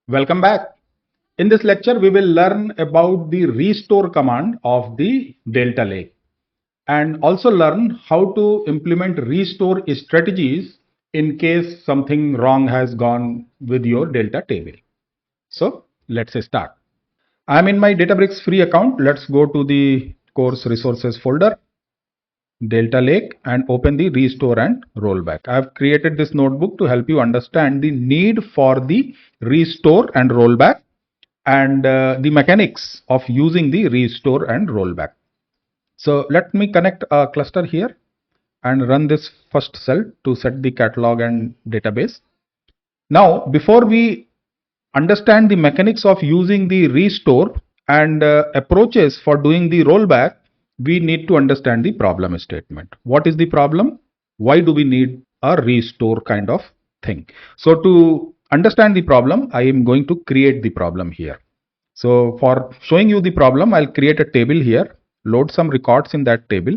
Welcome back. In this lecture, we will learn about the restore command of the Delta Lake and also learn how to implement restore strategies in case something wrong has gone with your Delta table. So let's start. I'm in my Databricks free account. Let's go to the course resources folder, Delta Lake, and open the restore and rollback. I've created this notebook to help you understand the need for the restore and rollback and the mechanics of using the restore and rollback. So let me connect a cluster here and run this first cell to set the catalog and database. Now, before we understand the mechanics of using the restore and approaches for doing the rollback, we need to understand the problem statement. What is the problem? Why do we need a restore kind of thing? So to understand the problem, I am going to create the problem here. So for showing you the problem, I'll create a table here, load some records in that table,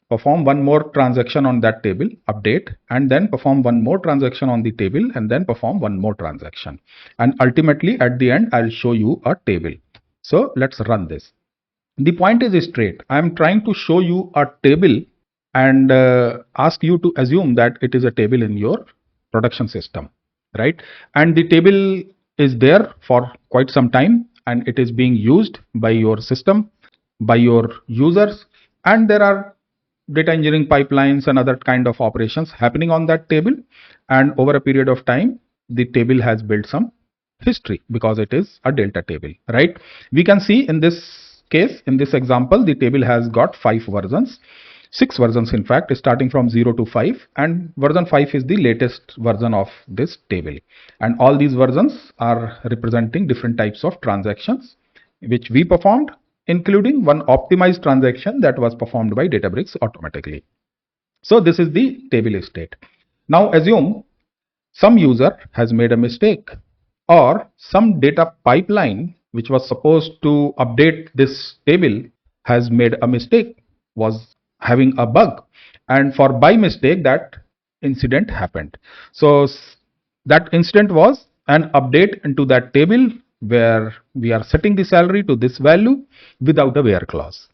perform one more transaction on that table, update, and then perform one more transaction on the table, and then perform one more transaction. And ultimately at the end, I'll show you a table. So let's run this. The point is straight. I'm trying to show you a table and ask you to assume that it is a table in your production system, right? And the table is there for quite some time and it is being used by your system, by your users, and there are data engineering pipelines and other kind of operations happening on that table. And over a period of time, the table has built some history because it is a delta table, right? We can see in this case, in this example, the table has got 5 versions, 6 versions in fact, starting from 0 to 5, and version 5 is the latest version of this table. And all these versions are representing different types of transactions which we performed, including one optimized transaction that was performed by Databricks automatically. So this is the table state. Now assume some user has made a mistake or some data pipeline which was supposed to update this table has made a mistake, was having a bug, and for by mistake that incident happened. So that incident was an update into that table where we are setting the salary to this value without a where clause.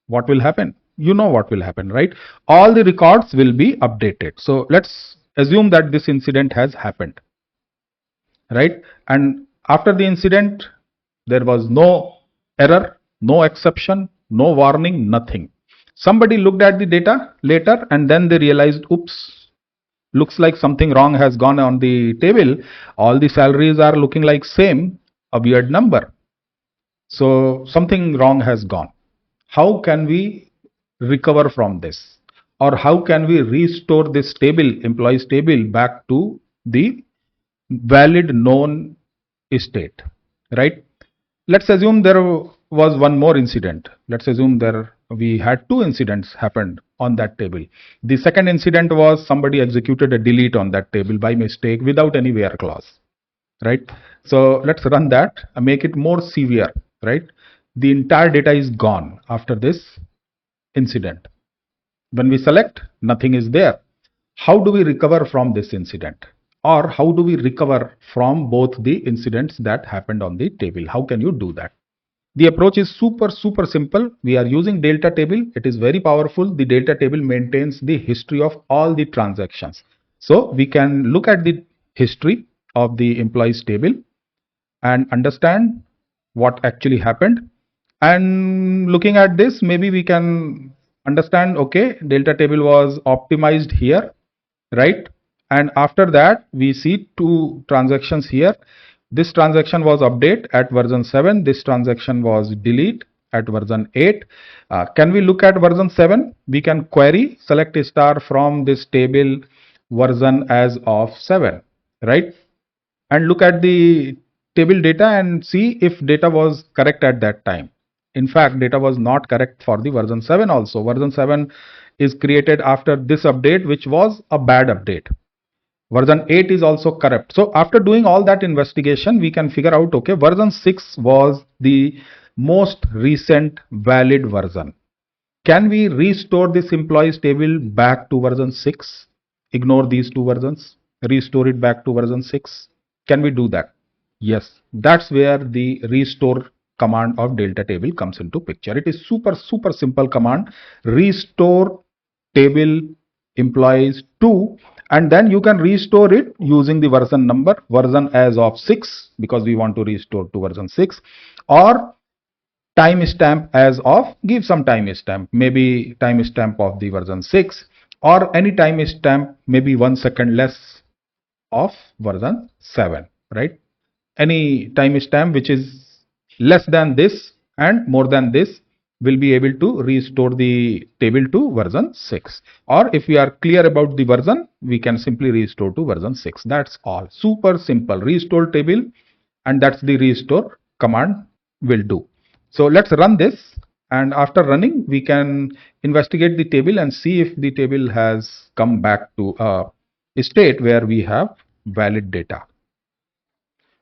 What will happen? You know what will happen, right? All the records will be updated. So let's assume that this incident has happened, right? And after the incident, there was no error, no exception, no warning, nothing. Somebody looked at the data later and then they realized, oops, looks like something wrong has gone on the table. All the salaries are looking like same, a weird number. So something wrong has gone. How can we recover from this? Or how can we restore this table, employees table, back to the valid known state, right? Let's assume there was one more incident. Let's assume we had 2 incidents happened on that table. The second incident was somebody executed a delete on that table by mistake without any where clause, right? So let's run that and make it more severe, right? The entire data is gone after this incident. When we select, nothing is there. How do we recover from this incident? Or how do we recover from both the incidents that happened on the table? How can you do that? The approach is super simple. We are using delta table. It is very powerful. The delta table maintains the history of all the transactions. So we can look at the history of the employees table and understand what actually happened. And looking at this, maybe we can understand, okay, delta table was optimized here, right? And after that, we see 2 transactions here. This transaction was update at version 7. This transaction was delete at version 8. Can we look at version 7? We can query select a star from this table version as of 7, right? And look at the table data and see if data was correct at that time. In fact, data was not correct for the version 7 also. Version 7 is created after this update, which was a bad update. Version 8 is also correct. So after doing all that investigation, we can figure out, okay, version 6 was the most recent valid version. Can we restore this employees table back to version 6? Ignore these 2 versions, restore it back to version 6. Can we do that? Yes, that's where the restore command of delta table comes into picture. It is super simple command. Restore table employees 2, and then you can restore it using the version number, version as of 6, because we want to restore to version 6, or timestamp as of, give some timestamp, maybe timestamp of the version 6, or any timestamp, maybe 1 second less of version 7, right? Any timestamp which is less than this and more than this will be able to restore the table to version 6. Or if we are clear about the version, we can simply restore to version 6. That's all. Super simple. Restore table, and that's the restore command will do. So let's run this, and after running we can investigate the table and see if the table has come back to a state where we have valid data.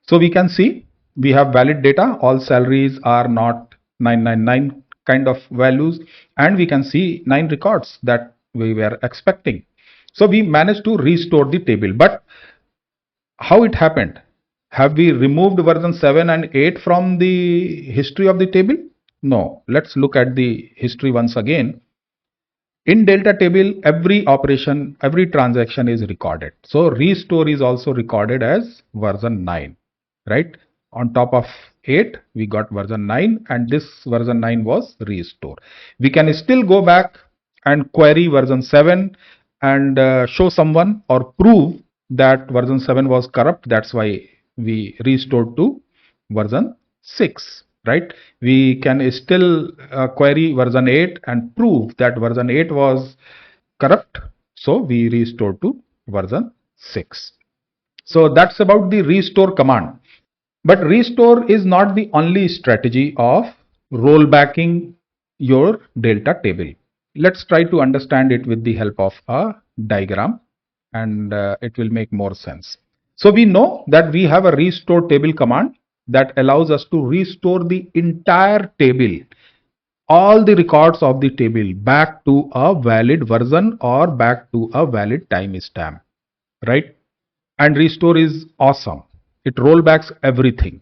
So we can see we have valid data. All salaries are not 999 kind of values, and we can see 9 records that we were expecting. So we managed to restore the table. But how it happened? Have we removed version 7 and 8 from the history of the table? No. Let's look at the history once again. In delta table, every operation, every transaction is recorded. So restore is also recorded as version 9, right? On top of 8, we got version 9, and this version 9 was restore. We can still go back and query version 7 and show someone or prove that version 7 was corrupt. That's why we restored to version 6, right? We can still query version 8 and prove that version 8 was corrupt. So we restore to version 6. So that's about the restore command. But restore is not the only strategy of rollbacking your delta table. Let's try to understand it with the help of a diagram, and it will make more sense. So we know that we have a restore table command that allows us to restore the entire table, all the records of the table, back to a valid version or back to a valid timestamp, right? And restore is awesome. It rollbacks everything.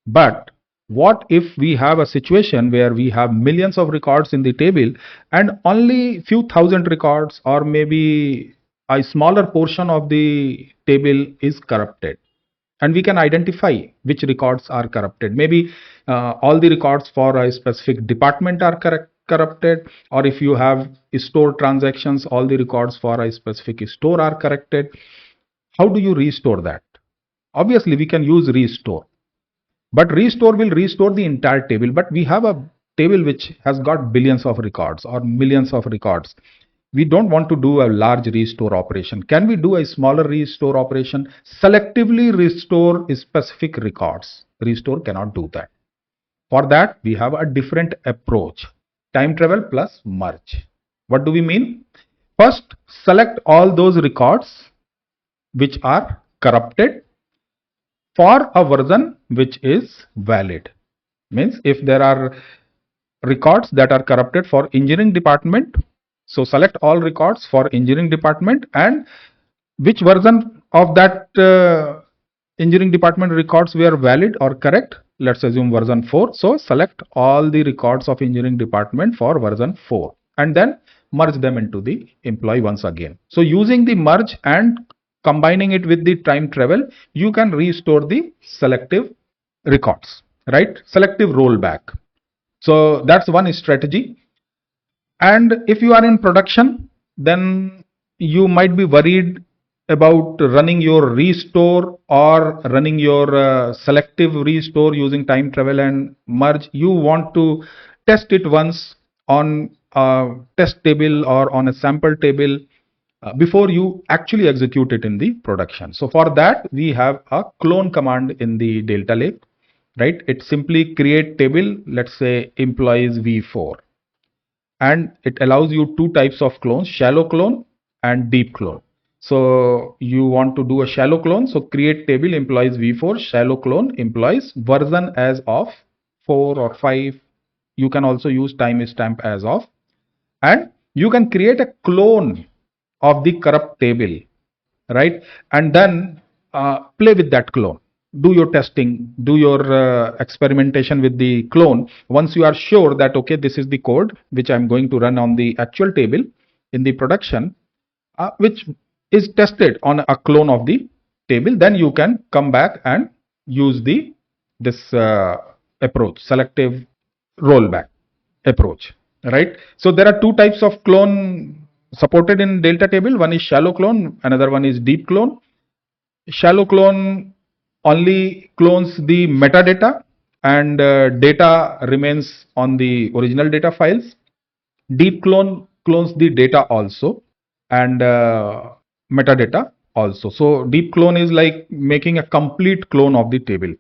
But what if we have a situation where we have millions of records in the table and only few thousand records, or maybe a smaller portion of the table is corrupted? And we can identify which records are corrupted. Maybe all the records for a specific department are corrupted, or if you have store transactions, all the records for a specific store are corrupted. How do you restore that? Obviously, we can use restore. But restore will restore the entire table. But we have a table which has got billions of records or millions of records. We don't want to do a large restore operation. Can we do a smaller restore operation? Selectively restore specific records. Restore cannot do that. For that, we have a different approach. Time travel plus merge. What do we mean? First, select all those records which are corrupted for a version which is valid. Means if there are records that are corrupted for engineering department, so select all records for engineering department, and which version of that engineering department records were valid or correct. Let's assume version 4. So select all the records of engineering department for version 4 and then merge them into the employee once again. So using the merge and combining it with the time travel, you can restore the selective records, right? Selective rollback. So that's one strategy. And if you are in production, then you might be worried about running your restore or running your selective restore using time travel and merge. You want to test it once on a test table or on a sample table before you actually execute it in the production. So for that, we have a clone command in the Delta Lake, right? It simply create table, let's say employees v4, and it allows you two types of clones, shallow clone and deep clone. So you want to do a shallow clone, so create table employees v4, shallow clone employees version as of 4 or 5. You can also use timestamp as of, and you can create a clone of the corrupt table, right? And then play with that clone. do your testing, do your experimentation with the clone. Once you are sure that, okay, this is the code which I'm going to run on the actual table in the production, which is tested on a clone of the table, then you can come back and use this approach, selective rollback approach, right? So there are two types of clone supported in Delta table. One is shallow clone, another one is deep clone. Shallow clone only clones the metadata, and data remains on the original data files. Deep clone clones the data also, and metadata also. So deep clone is like making a complete clone of the table.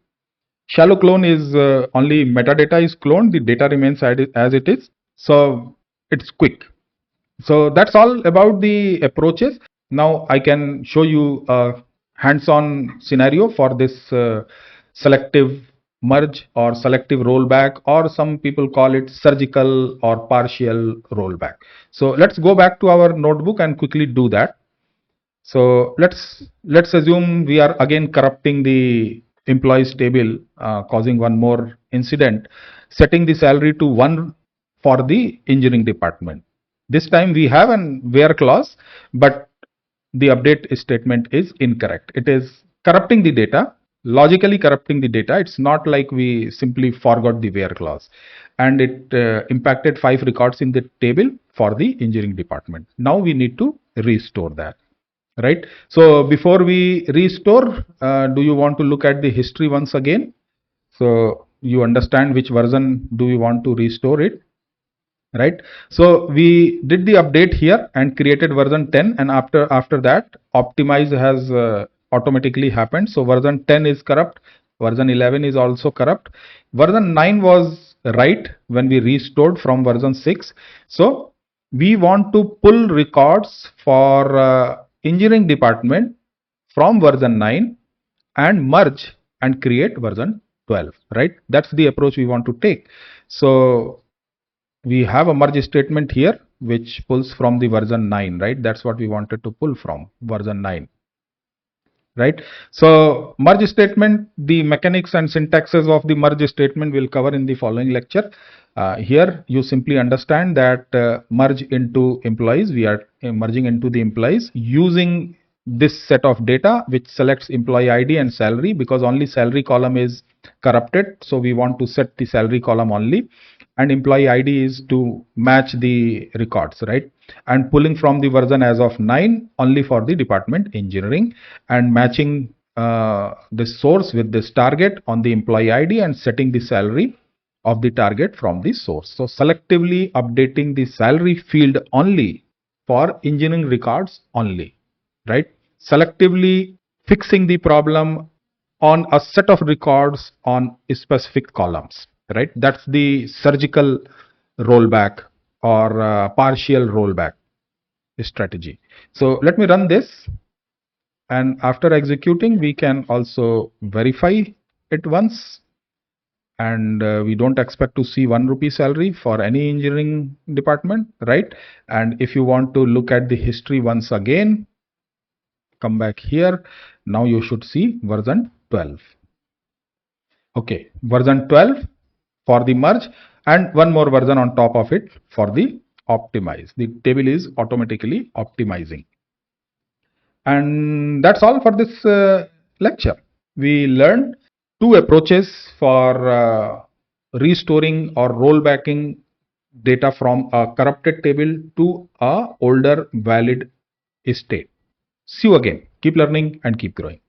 Shallow clone is only metadata is cloned, the data remains as it is. So it's quick. So that's all about the approaches. Now I can show you a hands-on scenario for this selective merge or selective rollback, or some people call it surgical or partial rollback. So let's go back to our notebook and quickly do that. So let's assume we are again corrupting the employees table, causing one more incident, setting the salary to 1 for the engineering department. This time we have an where clause, but the update statement is incorrect. It is corrupting the data, logically corrupting the data. It's not like we simply forgot the where clause, and it impacted 5 records in the table for the engineering department. Now we need to restore that. Right. So before we restore, do you want to look at the history once again? So you understand which version do we want to restore it, right? So we did the update here and created version 10, and after that optimize has automatically happened. So version 10 is corrupt, version 11 is also corrupt, version 9 was right when we restored from version 6. So we want to pull records for engineering department from version 9 and merge and create version 12, right? That's the approach we want to take. So we have a merge statement here which pulls from the version 9, right? That's what we wanted to pull from, version 9, right? So merge statement, the mechanics and syntaxes of the merge statement will cover in the following lecture. Here you simply understand that merge into employees, we are merging into the employees using this set of data which selects employee ID and salary, because only salary column is corrupted. So we want to set the salary column only, and employee ID is to match the records, right? And pulling from the version as of 9 only for the department engineering, and matching this source with this target on the employee ID and setting the salary of the target from the source. So selectively updating the salary field only for engineering records only, right? Selectively fixing the problem on a set of records on specific columns, right? That's the surgical rollback or partial rollback strategy. So let me run this, and after executing we can also verify it once, and we don't expect to see 1 rupee salary for any engineering department, right? And if you want to look at the history once again, come back here. Now you should see version 12. Okay, version 12 for the merge, and one more version on top of it for the optimize. The table is automatically optimizing. And that's all for this lecture. We learned 2 approaches for restoring or rollbacking data from a corrupted table to a older valid state. See you again. Keep learning and keep growing.